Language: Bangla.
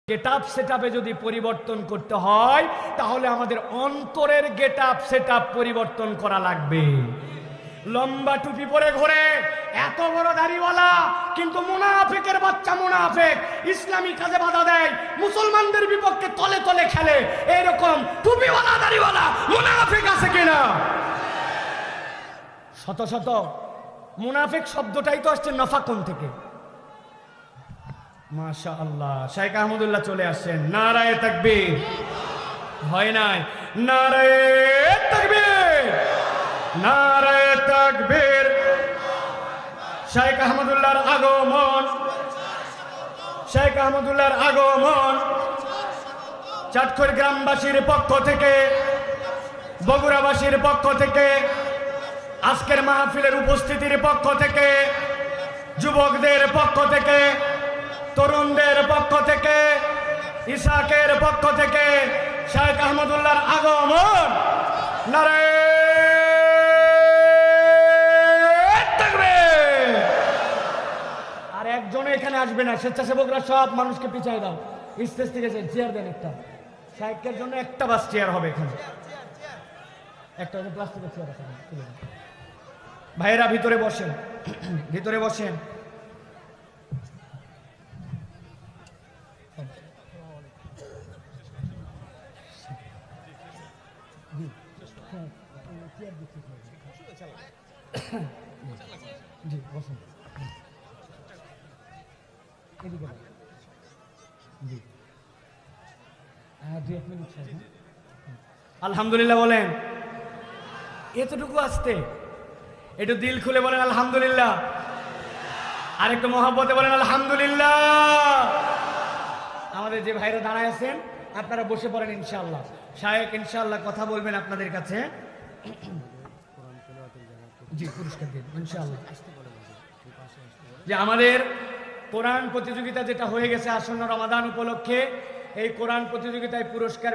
গেটআপ সেটআপে যদি পরিবর্তন করতে হয় তাহলে আমাদের অন্তরের গেটআপ সেটআপ পরিবর্তন করা লাগবে। লম্বা টুপি পরে ঘোরে, এত বড় দাড়িওয়ালা, কিন্তু মুনাফিকের বাচ্চা মুনাফিক, ইসলামী কাজে বাধা দেয়, মুসলমানদের বিপক্ষে তলে তলে খেলে, এরকম টুপিওয়ালা দাড়িওয়ালা মুনাফিক আছে কিনা? শত শত মুনাফিক শব্দটাই তো আসছে নাফাকুন থেকে। মাশাআল্লাহ, শাইখ আহমদুল্লাহ চলে আসছেন। নারায়ে তাকবীর। হয় নাই? নারায়ে তাকবীর, নারায়ে তাকবীর। শাইখ আহমদুল্লাহর আগমন, শাইখ আহমদুল্লাহর আগমন চাটখোর গ্রামবাসীর পক্ষ থেকে, বগুড়াবাসীর পক্ষ থেকে, আজকের মাহফিলের উপস্থিতির পক্ষ থেকে, যুবকদের পক্ষ থেকে, তরুণদের পক্ষ থেকে, ইসাকের পক্ষ থেকে শাইখ আহমদুল্লাহর আগমন। নারায়ে তাকবীর। আর একজনে এখানে আসবে না, স্বেচ্ছাসেবকরা সব মানুষকে পিছায় দাও, স্টেজ থেকে চেয়ার দেন একটা, শাইখের জন্য একটা বাস চেয়ার হবে এখানে, একটা প্লাস্টিকের চেয়ার আছে। ভাইয়েরা ভিতরে বসেন, ভিতরে বসেন। আলহামদুলিল্লাহ বলেন, এতটুকু আসতে একটু দিল খুলে বলেন আলহামদুলিল্লাহ, আর একটু মহব্বতে বলেন আলহামদুলিল্লাহ। আমাদের যে ভাইরা দাঁড়ায় আছেন আপনারা বসে পড়েন, ইনশাআল্লাহ শায়েখ ইনশাআল্লাহ কথা বলবেন আপনাদের কাছে। জি, পুরস্কার দিন ইনশাআল্লাহ। যে আমাদের কোরআন প্রতিযোগিতা যেটা হয়ে গেছে আসন্ন রমাদান উপলক্ষে, এই কোরআন প্রতিযোগিতায় পুরস্কার